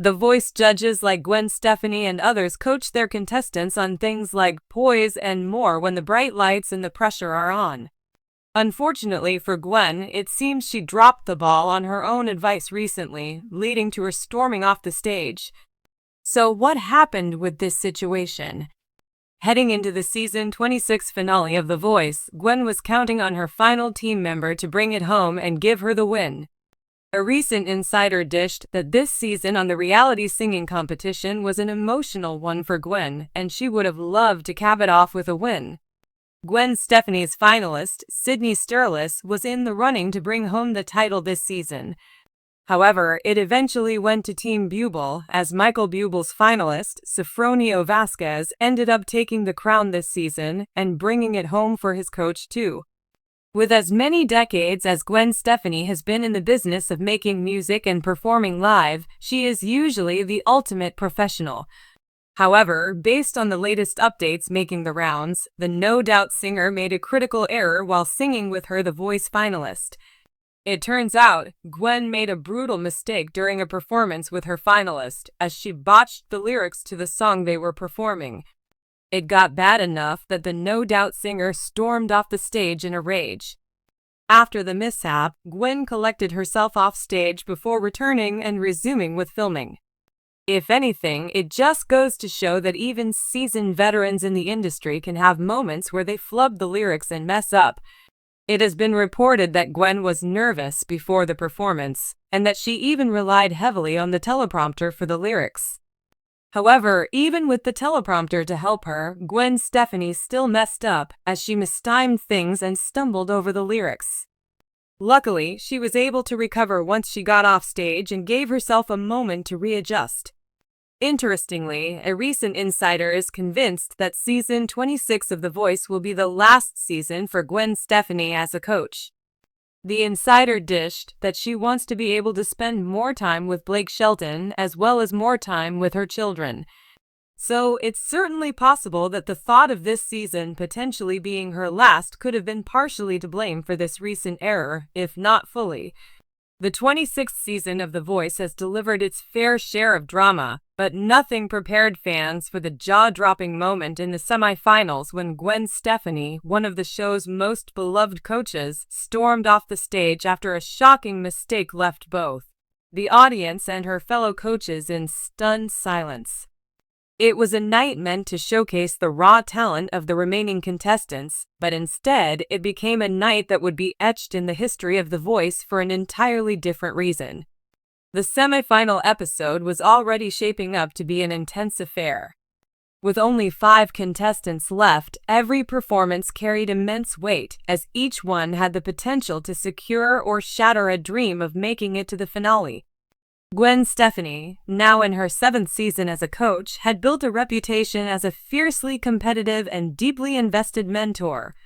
The Voice judges like Gwen Stefani and others coach their contestants on things like poise and more when the bright lights and the pressure are on. Unfortunately for Gwen, it seems she dropped the ball on her own advice recently, leading to her storming off the stage. So what happened with this situation? Heading into the season 26 finale of The Voice, Gwen was counting on her final team member to bring it home and give her the win. A recent insider dished that this season on the reality singing competition was an emotional one for Gwen, and she would have loved to cap it off with a win. Gwen Stefani's finalist, Sydney Sterlis, was in the running to bring home the title this season. However, it eventually went to Team Buble, as Michael Buble's finalist, Sofronio Vasquez, ended up taking the crown this season and bringing it home for his coach too. With as many decades as Gwen Stefani has been in the business of making music and performing live, she is usually the ultimate professional. However, based on the latest updates making the rounds, the No Doubt singer made a critical error while singing with her The Voice finalist. It turns out, Gwen made a brutal mistake during a performance with her finalist, as she botched the lyrics to the song they were performing. It got bad enough that the No Doubt singer stormed off the stage in a rage. After the mishap, Gwen collected herself off stage before returning and resuming with filming. If anything, it just goes to show that even seasoned veterans in the industry can have moments where they flub the lyrics and mess up. It has been reported that Gwen was nervous before the performance, and that she even relied heavily on the teleprompter for the lyrics. However, even with the teleprompter to help her, Gwen Stefani still messed up, as she mistimed things and stumbled over the lyrics. Luckily, she was able to recover once she got off stage and gave herself a moment to readjust. Interestingly, a recent insider is convinced that season 26 of The Voice will be the last season for Gwen Stefani as a coach. The insider dished that she wants to be able to spend more time with Blake Shelton as well as more time with her children. So it's certainly possible that the thought of this season potentially being her last could have been partially to blame for this recent error, if not fully. The 26th season of The Voice has delivered its fair share of drama, but nothing prepared fans for the jaw-dropping moment in the semifinals when Gwen Stefani, one of the show's most beloved coaches, stormed off the stage after a shocking mistake left both the audience and her fellow coaches in stunned silence. It was a night meant to showcase the raw talent of the remaining contestants, but instead it became a night that would be etched in the history of The Voice for an entirely different reason. The semifinal episode was already shaping up to be an intense affair. With only 5 contestants left, every performance carried immense weight, as each one had the potential to secure or shatter a dream of making it to the finale. Gwen Stefani, now in her 7th season as a coach, had built a reputation as a fiercely competitive and deeply invested mentor.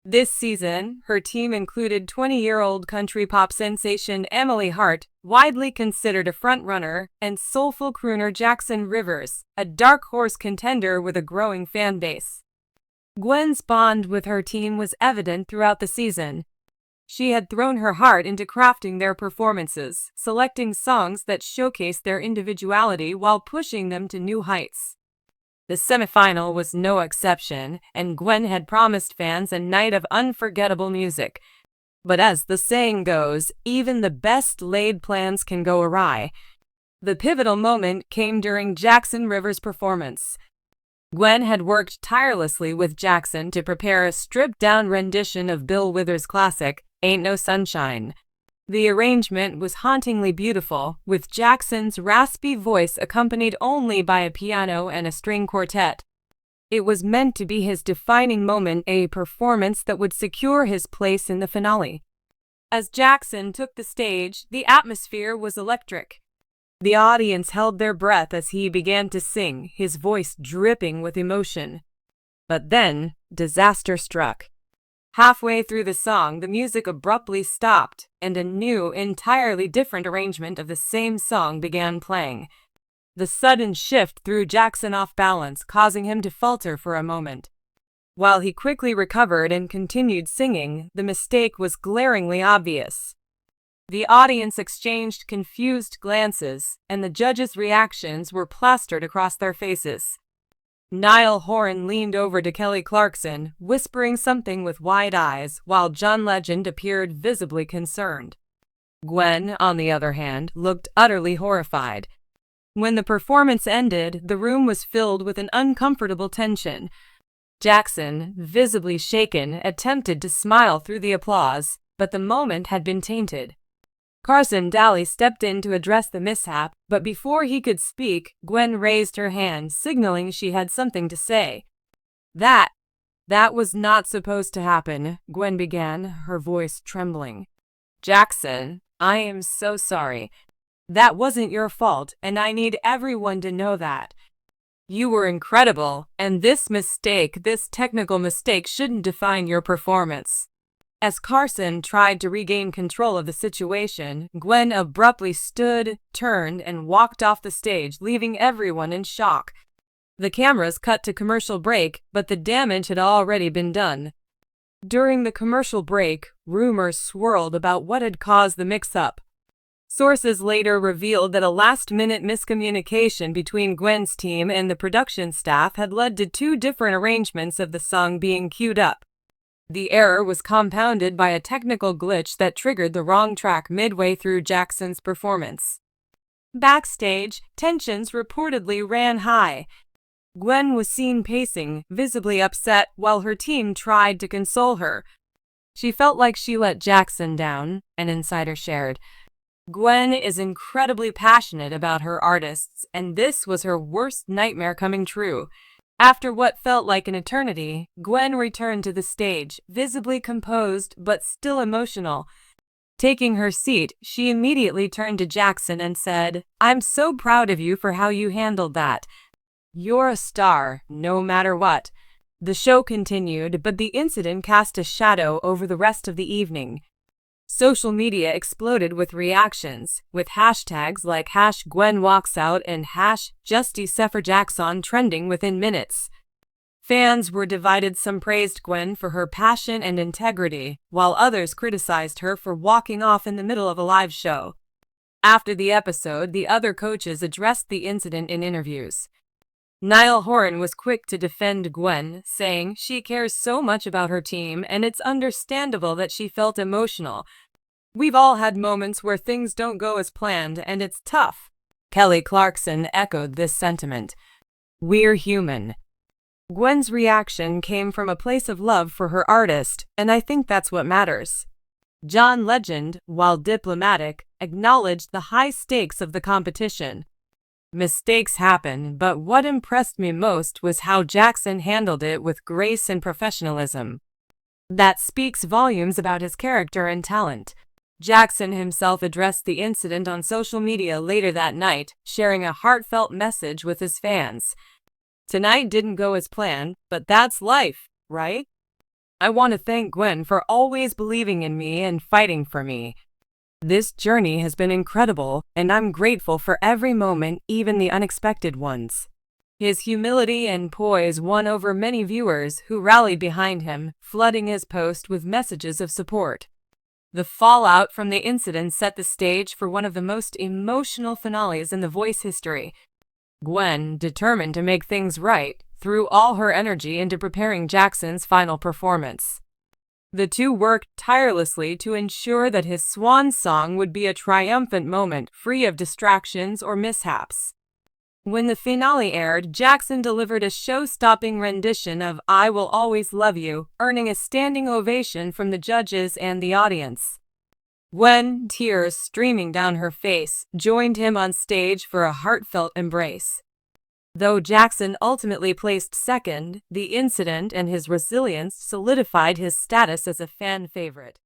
This season, her team included 20-year-old country pop sensation Emily Hart, widely considered a frontrunner, and soulful crooner Jackson Rivers, a dark horse contender with a growing fan base. Gwen's bond with her team was evident throughout the season. She had thrown her heart into crafting their performances, selecting songs that showcased their individuality while pushing them to new heights. The semifinal was no exception, and Gwen had promised fans a night of unforgettable music. But as the saying goes, even the best laid plans can go awry. The pivotal moment came during Jackson Rivers' performance. Gwen had worked tirelessly with Jackson to prepare a stripped-down rendition of Bill Withers' classic, Ain't No Sunshine. The arrangement was hauntingly beautiful, with Jackson's raspy voice accompanied only by a piano and a string quartet. It was meant to be his defining moment, a performance that would secure his place in the finale. As Jackson took the stage, the atmosphere was electric. The audience held their breath as he began to sing, his voice dripping with emotion. But then, disaster struck. Halfway through the song, the music abruptly stopped, and a new, entirely different arrangement of the same song began playing. The sudden shift threw Jackson off balance, causing him to falter for a moment. While he quickly recovered and continued singing, the mistake was glaringly obvious. The audience exchanged confused glances, and the judges' reactions were plastered across their faces. Niall Horan leaned over to Kelly Clarkson, whispering something with wide eyes, while John Legend appeared visibly concerned. Gwen, on the other hand, looked utterly horrified. When the performance ended, the room was filled with an uncomfortable tension. Jackson, visibly shaken, attempted to smile through the applause, but the moment had been tainted. Carson Daly stepped in to address the mishap, but before he could speak, Gwen raised her hand, signaling she had something to say. That was not supposed to happen, Gwen began, her voice trembling. Jackson, I am so sorry. That wasn't your fault, and I need everyone to know that. You were incredible, and this technical mistake shouldn't define your performance. As Carson tried to regain control of the situation, Gwen abruptly stood, turned, and walked off the stage, leaving everyone in shock. The cameras cut to commercial break, but the damage had already been done. During the commercial break, rumors swirled about what had caused the mix-up. Sources later revealed that a last-minute miscommunication between Gwen's team and the production staff had led to 2 different arrangements of the song being queued up. The error was compounded by a technical glitch that triggered the wrong track midway through Jackson's performance. Backstage, tensions reportedly ran high. Gwen was seen pacing, visibly upset, while her team tried to console her. She felt like she let Jackson down, an insider shared. Gwen is incredibly passionate about her artists, and this was her worst nightmare coming true. After what felt like an eternity, Gwen returned to the stage, visibly composed but still emotional. Taking her seat, she immediately turned to Jackson and said, "I'm so proud of you for how you handled that. You're a star, no matter what." The show continued, but the incident cast a shadow over the rest of the evening. Social media exploded with reactions, with hashtags like #GwenWalksOut and #JustySepharJackson trending within minutes. Fans were divided. Some praised Gwen for her passion and integrity, while others criticized her for walking off in the middle of a live show. After the episode, the other coaches addressed the incident in interviews. Niall Horan was quick to defend Gwen, saying she cares so much about her team and it's understandable that she felt emotional. "We've all had moments where things don't go as planned and it's tough." Kelly Clarkson echoed this sentiment. "We're human." Gwen's reaction came from a place of love for her artist, and I think that's what matters. John Legend, while diplomatic, acknowledged the high stakes of the competition. Mistakes happen, but what impressed me most was how Jackson handled it with grace and professionalism. That speaks volumes about his character and talent. Jackson himself addressed the incident on social media later that night, sharing a heartfelt message with his fans. "Tonight didn't go as planned, but that's life, right? I want to thank Gwen for always believing in me and fighting for me. This journey has been incredible, and I'm grateful for every moment, even the unexpected ones." His humility and poise won over many viewers who rallied behind him, flooding his post with messages of support. The fallout from the incident set the stage for one of the most emotional finales in The Voice history. Gwen, determined to make things right, threw all her energy into preparing Jackson's final performance. The two worked tirelessly to ensure that his swan song would be a triumphant moment, free of distractions or mishaps. When the finale aired, Jackson delivered a show-stopping rendition of "I Will Always Love You," earning a standing ovation from the judges and the audience. Gwen, tears streaming down her face, joined him on stage for a heartfelt embrace. Though Jackson ultimately placed second, the incident and his resilience solidified his status as a fan favorite.